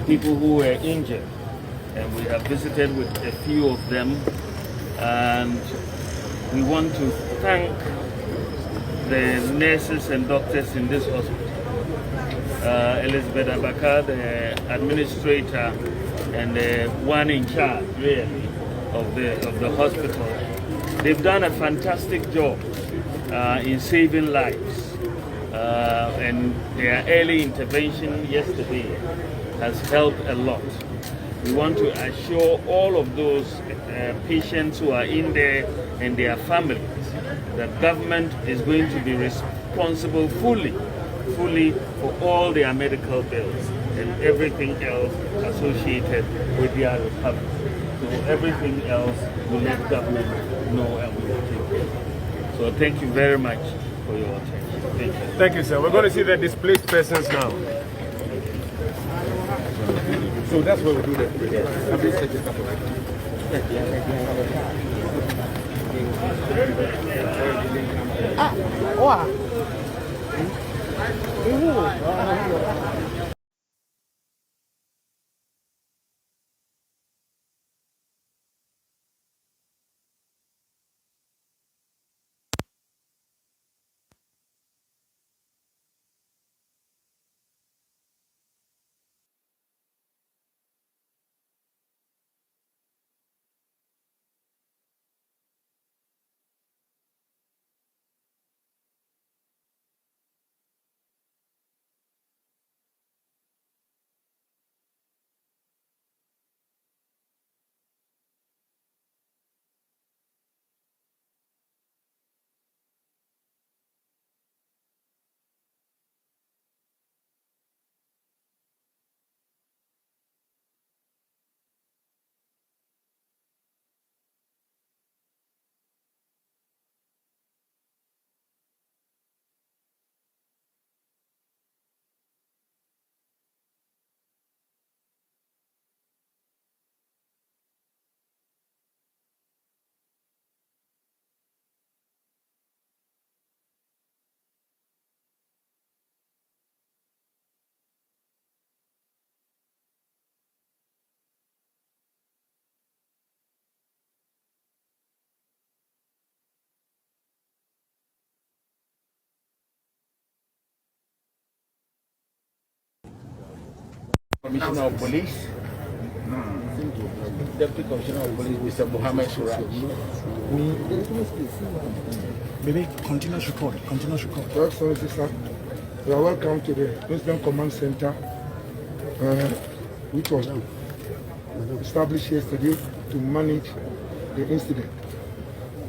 people who were injured. And we have visited with a few of them. And we want to thank the nurses and doctors in this hospital. Elizabeth Abaka, the administrator and the one in charge, really, of the hospital. They've done a fantastic job in saving lives. And their early intervention yesterday has helped a lot. We want to assure all of those patients who are in there and their families that government is going to be responsible fully for all their medical bills and everything else associated with their recovery. So everything else we let government know and we will take care. So thank you very much for your attention. Thank you. Thank you, sir. We're going to see the displaced persons now. So that's where we do that. Commissioner of Police, Deputy Commissioner of Police, Mr. Mohammed Suraj. Baby, continuous record. Your Excellency, sir, you are welcome to the President Command Center, which was established yesterday to manage the incident.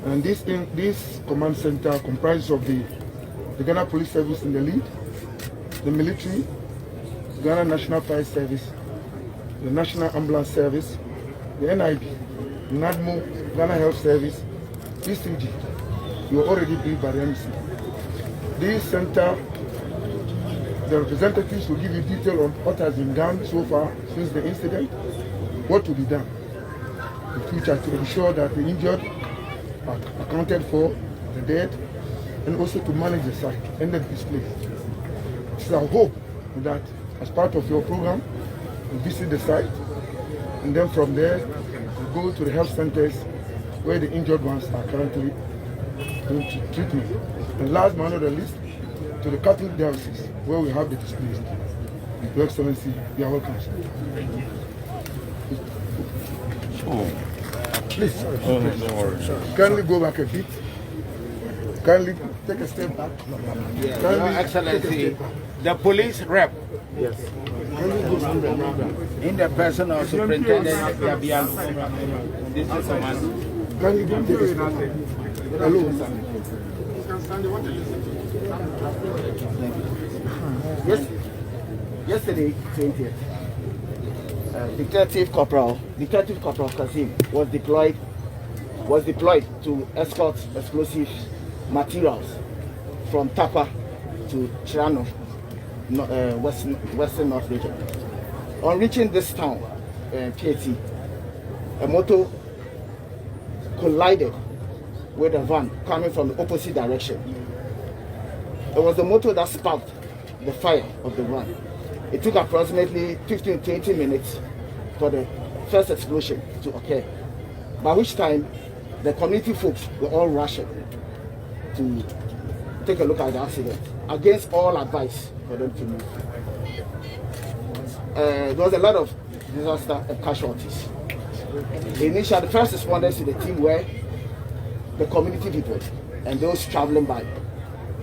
And this command center comprises of the Ghana Police Service in the lead, the military, Ghana National Fire Service, the National Ambulance Service, the NIB, NADMO, Ghana Health Service, ECG. You are already briefed by the MC. This center, the representatives will give you detail on what has been done so far since the incident, what will be done in the future to ensure that the injured are accounted for, the dead, and also to manage the site and the display. It's our hope that as part of your program, you visit the site, and then from there, you go to the health centers where the injured ones are currently in treatment. And last but not the least, to the Catholic diocese where we have the displaced. Your Excellency, you are welcome. Please, kindly go back a bit. Kindly take a step back. Your Excellency, the police rep. Yes. In the person of Superintendent Agyapong. This is command. Kindly go take a step back. Hello. Yes. Yesterday, 20th, Detective Corporal Kasim was deployed to escort explosive materials from Tapa to Chirano, Western North region. On reaching this town, Apiate, a motor collided with a van coming from the opposite direction. It was the motor that sparked the fire of the van. It took approximately 15-20 minutes for the first explosion to occur, by which time the community folks were all rushing to take a look at the accident, against all advice for them to move. There was a lot of disaster and casualties. Initially, the first responders to the team were the community people and those traveling by.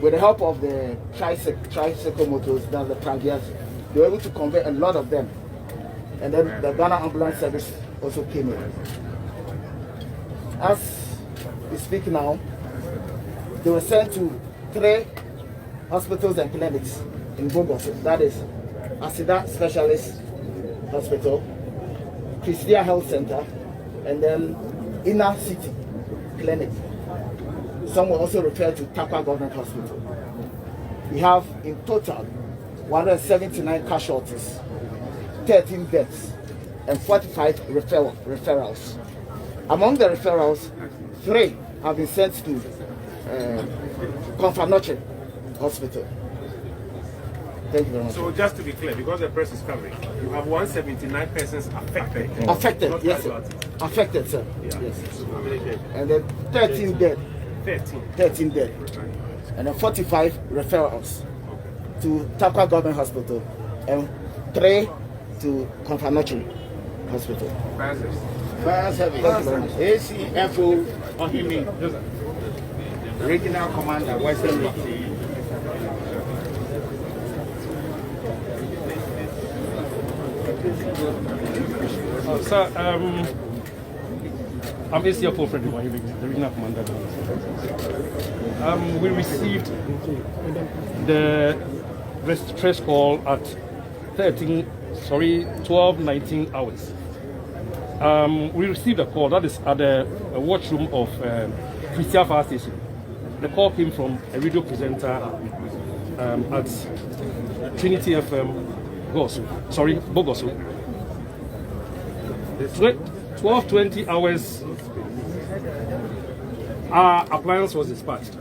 With the help of the tricycle motors, that's the travias, they were able to convey a lot of them. And then the Ghana Ambulance Service also came in. As we speak now, they were sent to 3 hospitals and clinics in Bogoso. That is Asida Specialist Hospital, Christia Health Center, and then Inner City Clinic. Some were also referred to Takwa Government Hospital. We have in total 179 casualties, 13 deaths, and 45 referrals. Among the referrals, 3 have been sent to Confanoche Hospital. Thank you very much. So just to be clear, because the press is covering, you have 179 persons affected. Affected, yes, sir. Affected, sir. Yeah. Yes. And then 13 dead. 13 dead. And then 45 referrals to Takwa Government Hospital and 3 to Confanoche Hospital. Fire Service. ACFO Ohimi, Regional Commander, Western Region. Sir, I'm ACFO Frederick Ohimi, the Regional Commander. We received the distress call at 12:19 hours. We received a call, that is at the watchroom of Christia Fire Station. The call came from a radio presenter at Trinity FM Bogoso. 12:20 hours, our appliance was dispatched.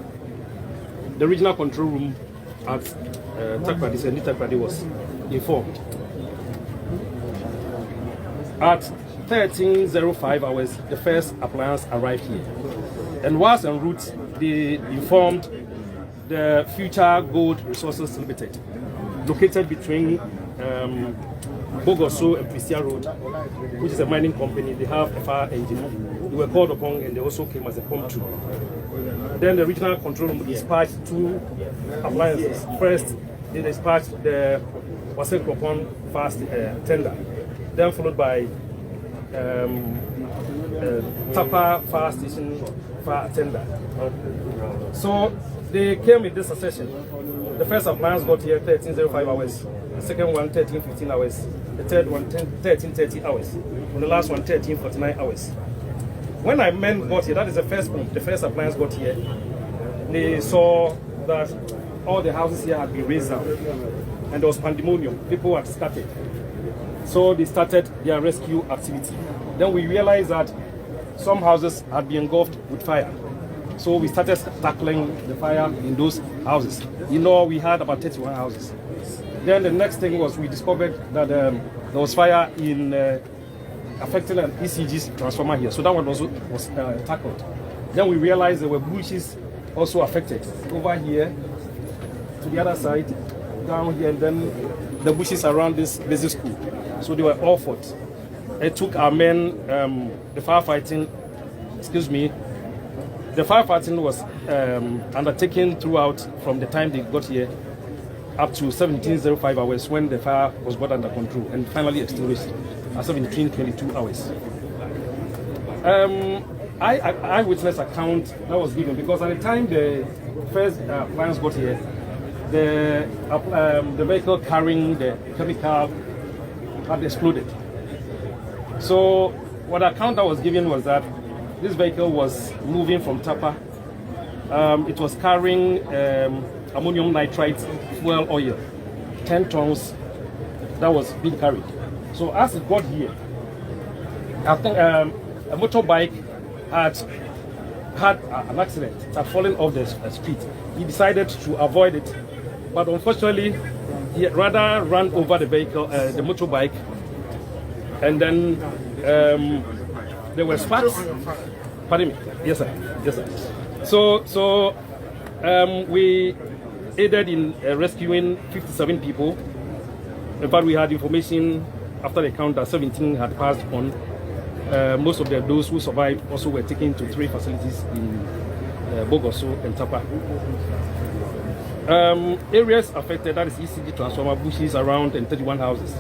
The regional control room at Takrady was informed. At 13:05 hours, the first appliance arrived here. And whilst en route, they informed the Future Gold Resources Limited, located between Bogoso and Christia Road, which is a mining company. They have a fire engine. They were called upon and they also came as a prompt. Then the regional control room dispatched 2 appliances. First, they dispatched the Wasekropon fast tender, then followed by Tapa Fire Station fire tender. So they came in this succession. The first appliance got here 13:05 hours, the second one 13:15 hours, the third one 13:30 hours, and the last one 13:49 hours. When our men got here, that is the first appliance got here, they saw that all the houses here had been razed down and there was pandemonium. People had scattered. So they started their rescue activity. Then we realized that some houses had been engulfed with fire. So we started tackling the fire in those houses. In all, we had about 31 houses. Then the next thing was we discovered that there was fire in affecting an ECG transformer here. So that one also was tackled. Then we realized there were bushes also affected over here, to the other side, down here, and then the bushes around this basic school. So they were all fought. It took our men, the firefighting was undertaken throughout from the time they got here up to 17:05 hours when the fire was brought under control and finally extinguished at 17:22 hours. Eyewitness account that was given, because at the time the first appliance got here, the vehicle carrying the chemical had exploded. So what account that was given was that this vehicle was moving from Tapa. It was carrying ammonium nitrite fuel oil, 10 tons, that was being carried. So as it got here, I think a motorbike had an accident. It had fallen off the street. He decided to avoid it, but unfortunately, rather ran over the vehicle, the motorbike, and then there were sparks. Pardon me. Yes, sir. Yes, sir. So we aided in rescuing 57 people. In fact, we had information after the count that 17 had passed on. Most of those who survived also were taken to 3 facilities in Bogoso and Tapa. Areas affected, that is ECG transformer, bushes around, and 31 houses.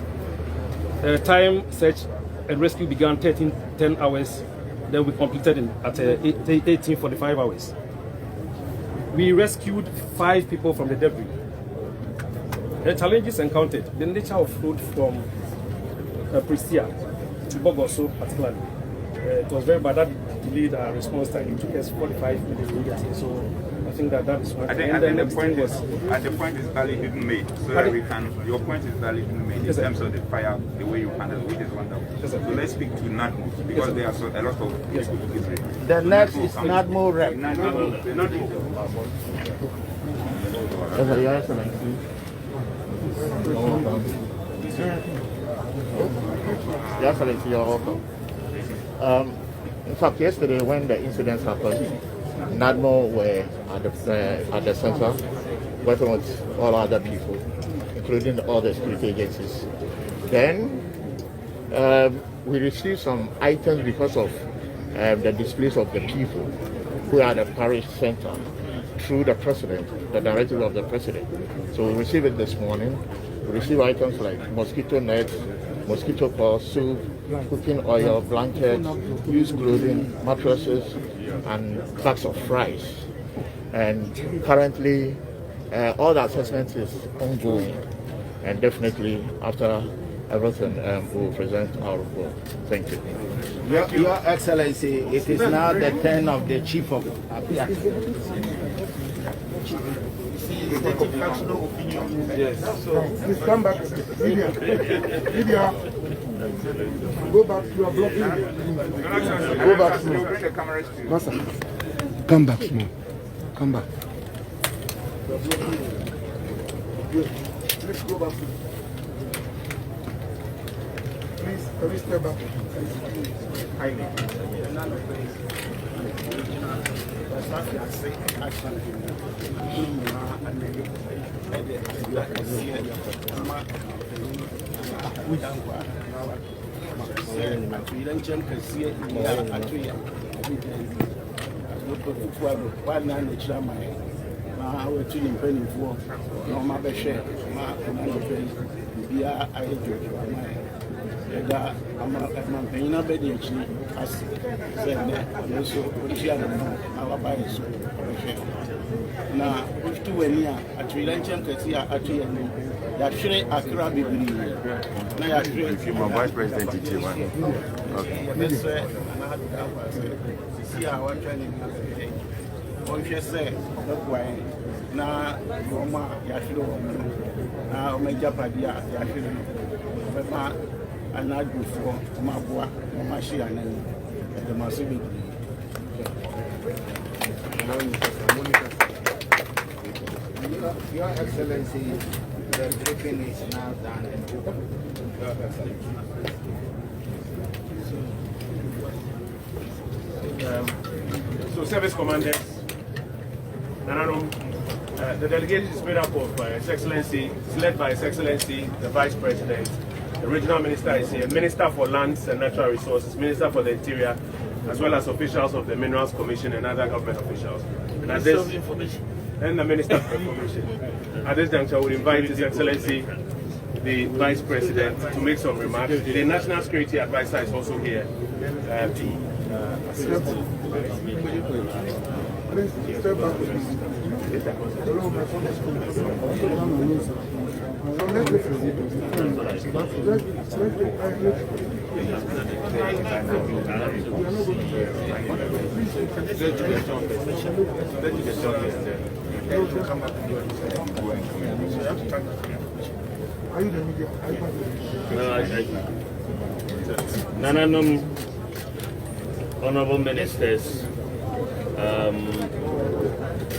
Time search and rescue began 10 hours. Then we completed at 18:45 hours. We rescued 5 people from the debris. The challenges encountered, the nature of road from Pristia to Bogoso particularly. It was very bad. That delayed our response time. It took us 45 minutes to get here. So I think that is one. I think the point is valid even made, so that we can. Your point is valid even made in terms of the fire, the way you handle it, which is wonderful. So let's speak to Nadmo because there are a lot of people to get ready. The next is Nadmo rep. Your Excellency, you're welcome. In fact, yesterday when the incidents happened, NADMO were at the center, working with all other people, including all the security agencies. Then we received some items because of the displays of the people who are at the parish center through the president, the directive of the president. So we received it this morning. We received items like mosquito nets, mosquito coils, soup, cooking oil, blankets, used clothing, mattresses, and bags of rice. And currently, all the assessment is ongoing. And definitely, after everything, we will present our report. Thank you. Your Excellency, it is now the turn of the Chief of Apiate. Yes. So Please come back. Lydia, go back to your blocking. Go back small. Master, come back small. Come back. Please go back. Please, can we step back? Now, if two were near at Trilantian Cassia at Trian, that Shrey Accra be my vice president okay. Let's say, see our training. What you say, now, Roma, Yashiro, now Major Padia, Yashiro, and not before Mabua, Mashi, and the Massive. Your Excellency, the briefing is now done. So service commanders, the delegation is made up of His Excellency, it's led by His Excellency, the Vice President. The regional minister is here, Minister for Lands and Natural Resources, Minister for the Interior, as well as officials of the Minerals Commission and other government officials. And at this, and the Minister for Information. At this juncture, we invite His Excellency, the Vice President, to make some remarks. The National Security Advisor is also here to assist. Please step back. Nananum, honorable ministers,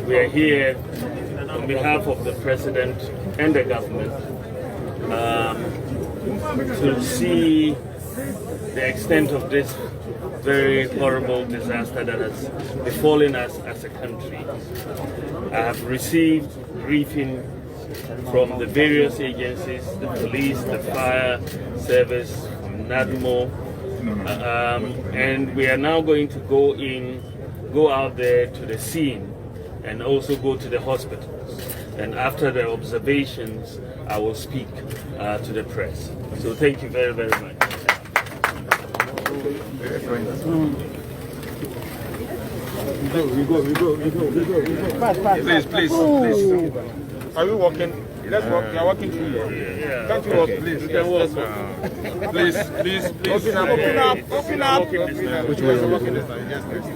we are here on behalf of the President and the government to see the extent of this very horrible disaster that has befallen us as a country. I have received briefing from the various agencies, the police, the fire service, NADMO, and we are now going to go out there to the scene and also go to the hospitals. And after the observations, I will speak to the press. So thank you very, very much. Please. Are we walking? Let's walk. We are walking through here. Yeah. Can't you walk, please? You can walk. Please. Open up. Which way are you walking this time? Yes, please.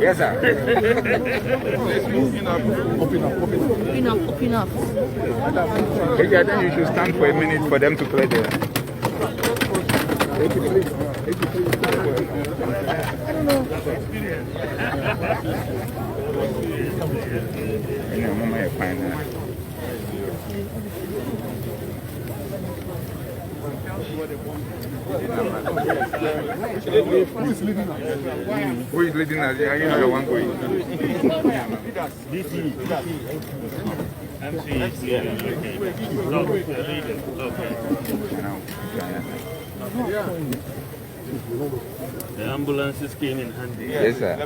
Yes, sir. Please, open up. Okay, then you should stand for a minute for them to play there. Who is leading us? You know the one going. MC is leading. The ambulances came in handy. Yes, sir.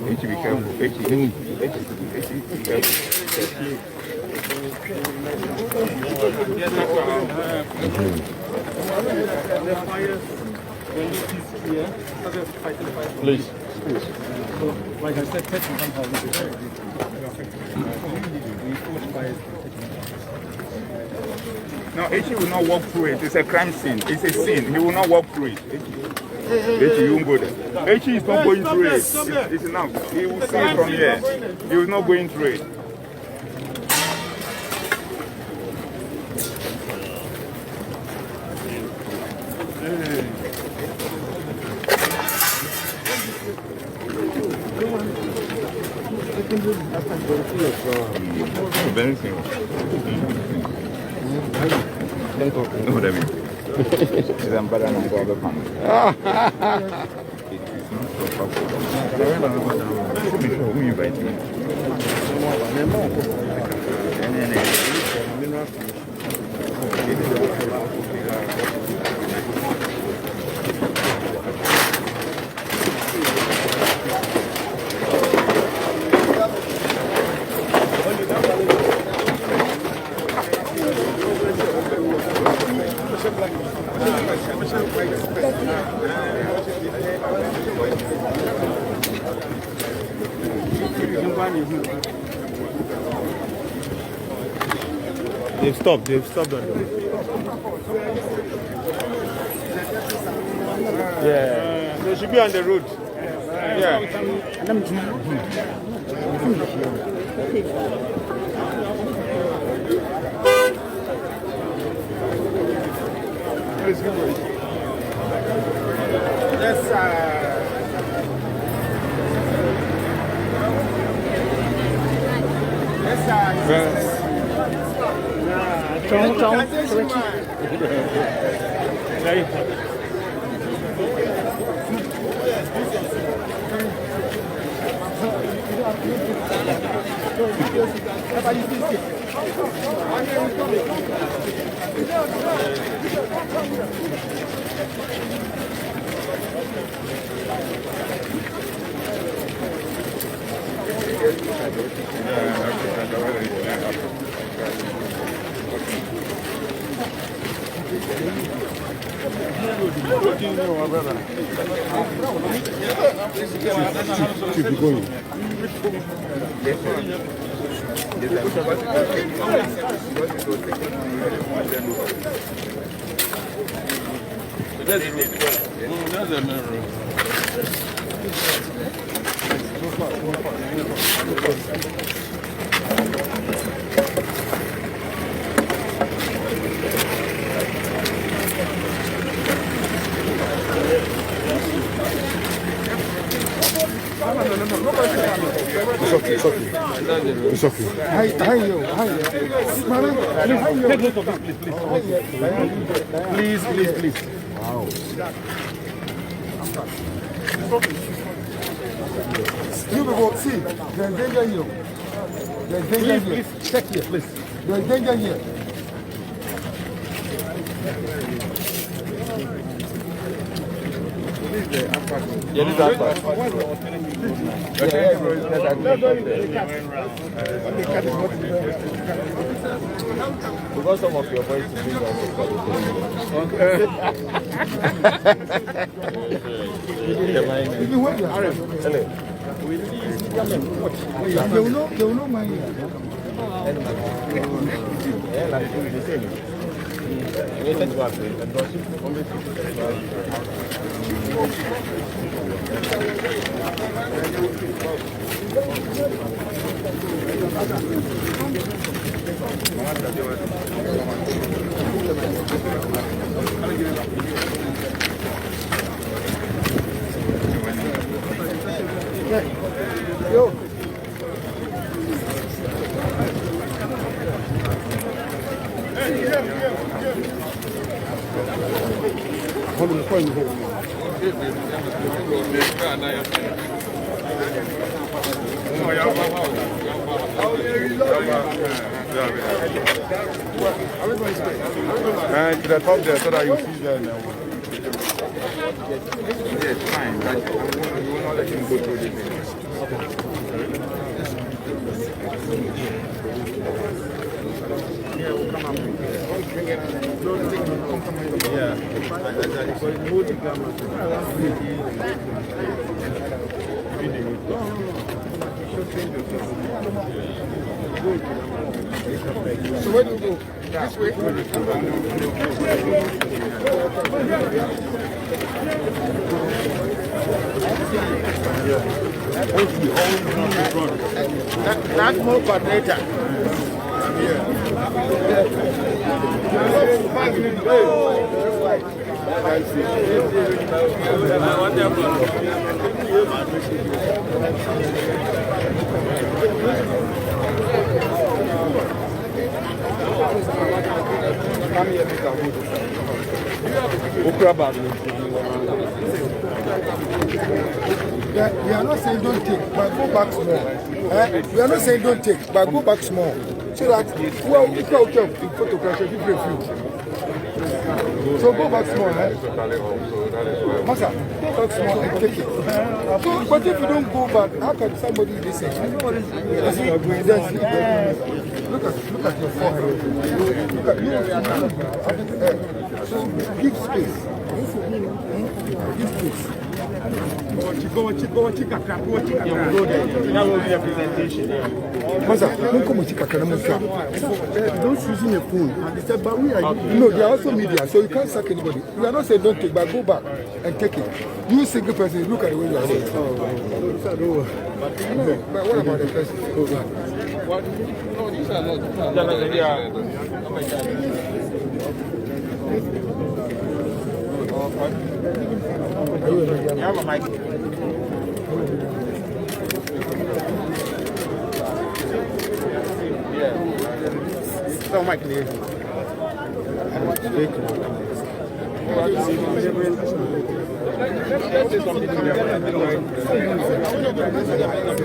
You should be careful. Be careful. Please. Like I said, No, H will not walk through it. It's a crime scene. It's a scene. He will not walk through it. H, you won't go there. H is not going through it. It's enough. He will see it from here. He was not going through it. Very simple. No, that means it's a better than the other family. It's not so possible. Who invite me? They've stopped on the road. Yeah. They should be on the road. Yeah. Yes, sir. Keep going. That's the main road. No. okay. It's okay. Hi, yo. Madam, take note of this, please. Wow. You people, see, there's danger here. Please, check here, please. There's danger here. Because some of your voice is big Yo. Hold on, and to the top there so that you see them. Yes, fine. But we will not let him go through this. So where do you go? This way? That more coordinator. We are not saying don't take, but go back small. We are not saying don't take, but go back small. So that well, you can in photograph if you refuse. So go back small. Masa, go back small and take it. So, but if you don't go back, how can somebody listen? Look at your forehead. Look at you. So give space. Give space. Those using a phone, no, they are also media, so you can't sack anybody. We are not saying don't take, but go back and take it. You single person, look at the way you are saying. But what about the person? Go back. No, these are not. You have a mic. Yeah. So mic here.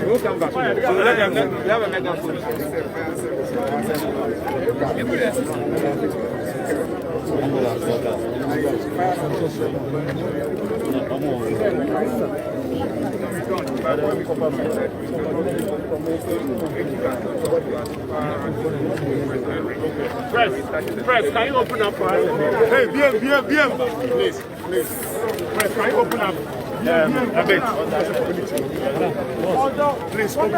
We'll come back. So let them know. We have a megaphone. Press, can you open up for us? Hey, BM, please. Press, can you open up? A bit. Please, open.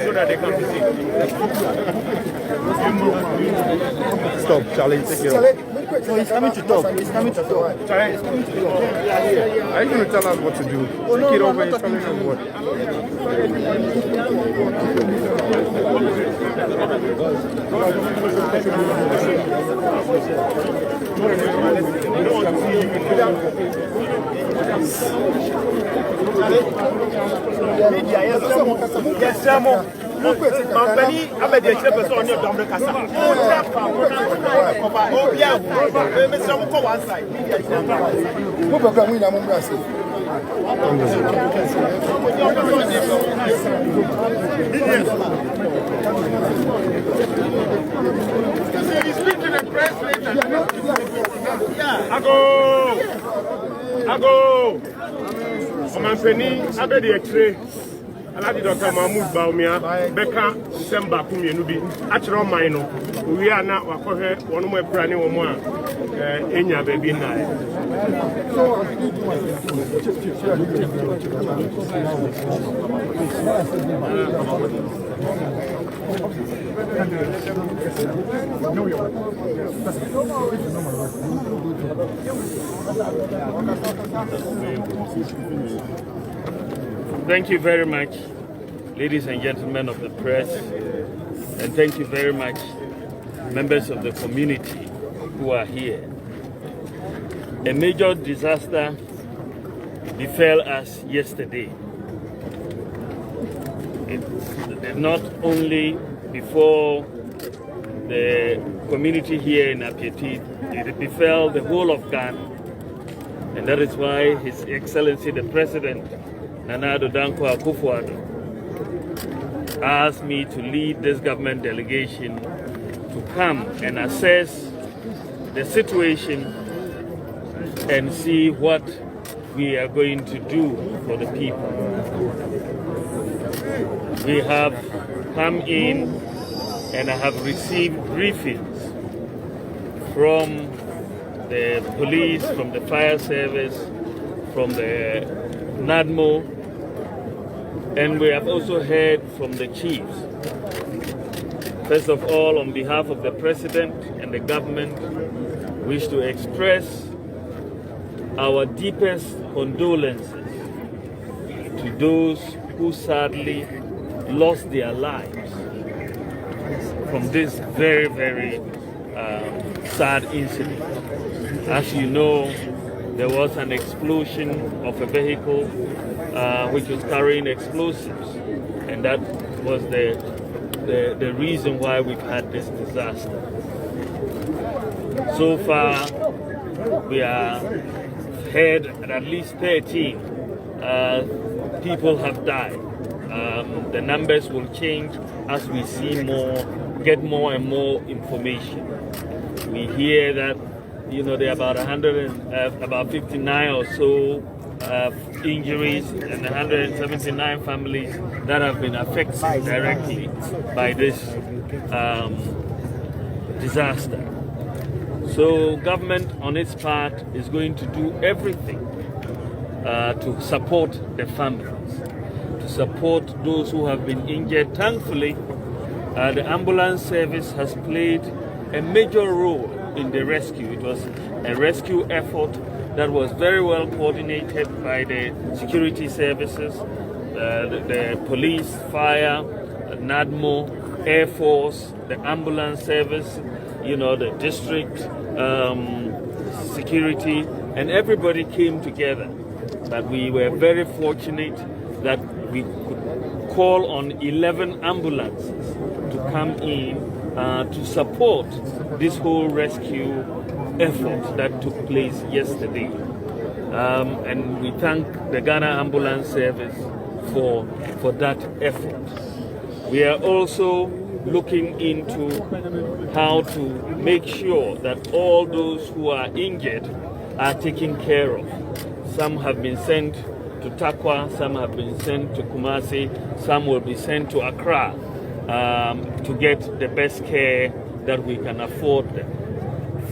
So that they can see. Stop, Charlie. Take it off. So he's coming to talk. He's coming to talk. Are you going to tell us what to do? Oh, no, Take it no, over I'm and not tell us what. Company, I'm a person on your dumb casa. Oh, yeah, Mr. one side. I go. Company, I'm a tray. Alhaji Dr. Mahmoud Bawumia Beka December kumienu bi achiro man no we are na wakohwe wonu mo aprani wo mo a enya ba bi na Thank you very much, ladies and gentlemen of the press, and thank you very much, members of the community who are here. A major disaster befell us yesterday. It did not only befall the community here in Apiate, it befell the whole of Ghana. And that is why His Excellency the President, akufo-addo, asked me to lead this government delegation to come and assess the situation and see what we are going to do for the people. We have come in and I have received briefings from the police, from the fire service, from the NADMO, and we have also heard from the chiefs. First of all, on behalf of the President and the government, wish to express our deepest condolences to those who sadly lost their lives from this very, very sad incident. As you know, there was an explosion of a vehicle which was carrying explosives, and that was the reason why we've had this disaster. So far, we are heard that at least 13 people have died. The numbers will change as we see get more and more information. We hear that there are about 59 or so injuries and 179 families that have been affected directly by this disaster. So government on its part is going to do everything to support the families, to support those who have been injured. Thankfully, the ambulance service has played a major role in the rescue. It was a rescue effort that was very well coordinated by the security services, the police, fire, NADMO, Air Force, the ambulance service, the district security, and everybody came together. But we were very fortunate that we could call on 11 ambulances to come in to support this whole rescue effort that took place yesterday. And we thank the Ghana Ambulance Service for that effort. We are also looking into how to make sure that all those who are injured are taken care of. Some have been sent to Takwa, some have been sent to Kumasi, some will be sent to Accra to get the best care that we can afford them.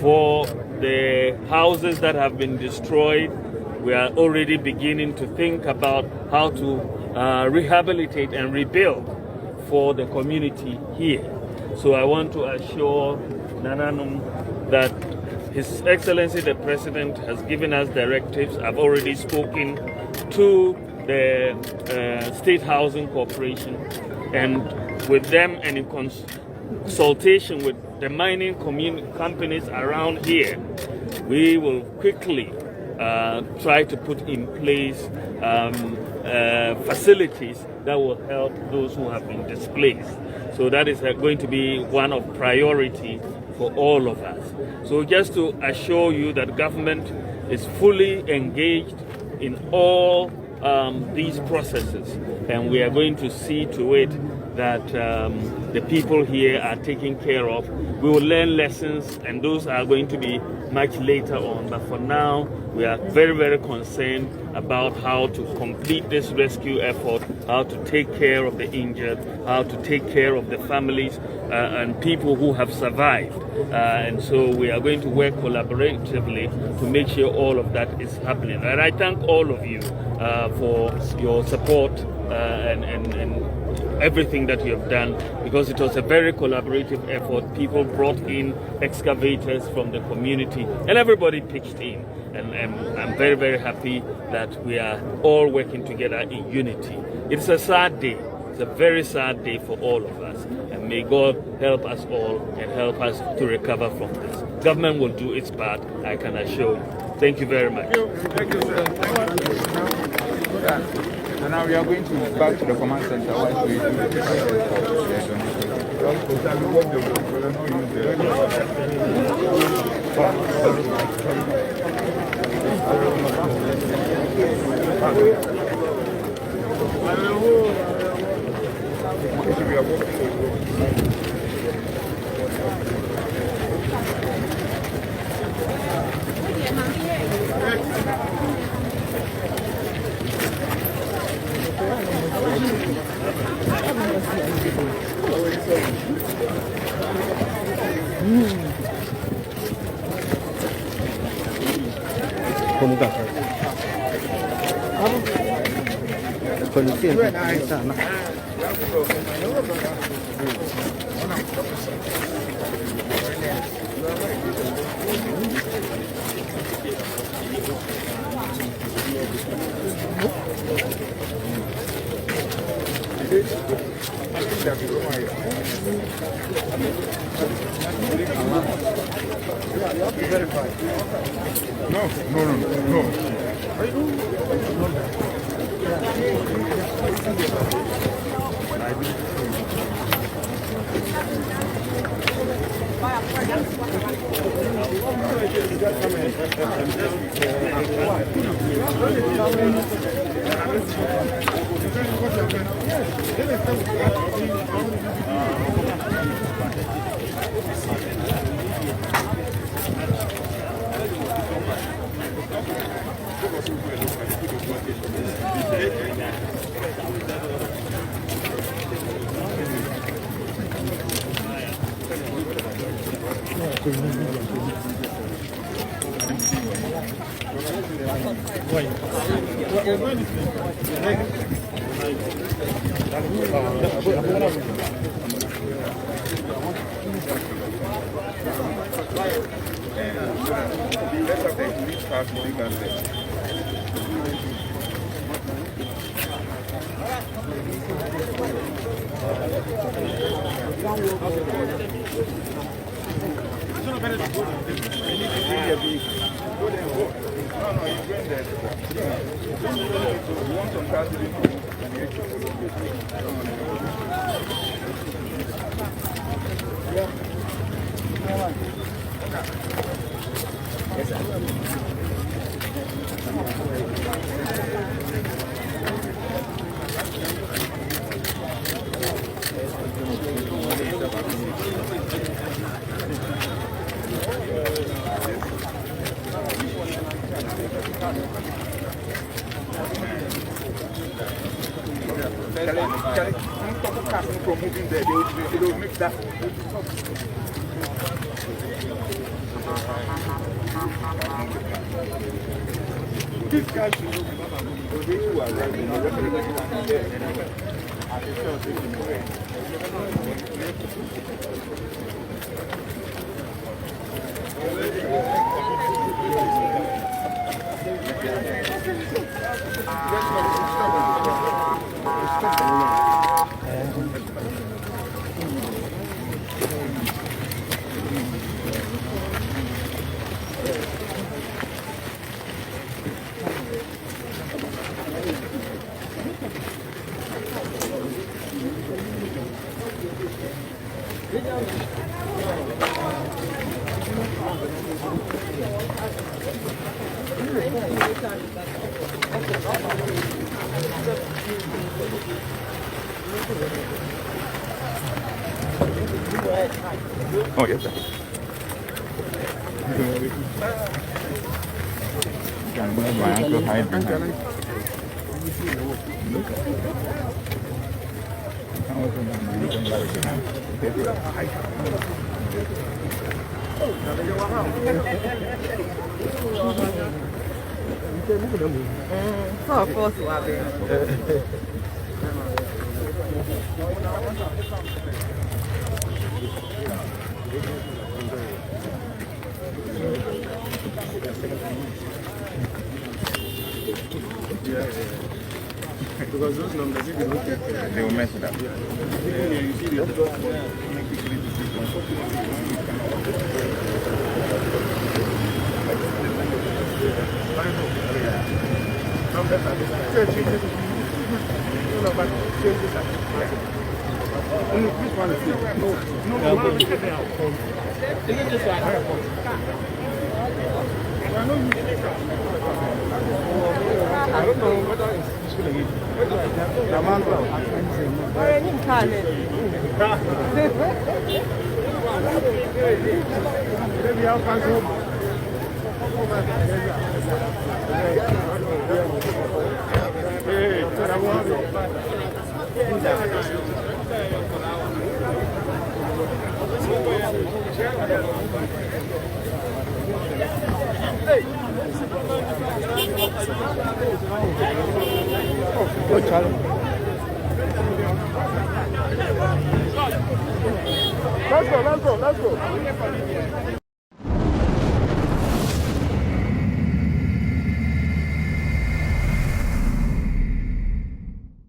For the houses that have been destroyed, we are already beginning to think about how to rehabilitate and rebuild for the community here. So I want to assure Nananum that His Excellency the President has given us directives. I've already spoken to the State Housing Corporation, and with them and in consultation with the mining companies around here, we will quickly try to put in place facilities that will help those who have been displaced. So that is going to be one of priority for all of us. So just to assure you that government is fully engaged in all these processes, and we are going to see to it that the people here are taken care of. We will learn lessons, and those are going to be much later on. But for now, we are very, very concerned about how to complete this rescue effort, how to take care of the injured, how to take care of the families and people who have survived. And so we are going to work collaboratively to make sure all of that is happening. And I thank all of you for your support and everything that you have done, because it was a very collaborative effort. People brought in excavators from the community and everybody pitched in. And I'm very, very happy that we are all working together in unity. It's a sad day. It's a very sad day for all of us. And may God help us all and help us to recover from this. Government will do its part, I can assure you. Thank you very much. Thank you, sir. And now we are going to back to the command center. While we do Thank you. Oh, yes, sir. Can move my ankle hide behind. So of course you are there. Because those numbers, if you look at them, They will mess it up. you see the Let's go.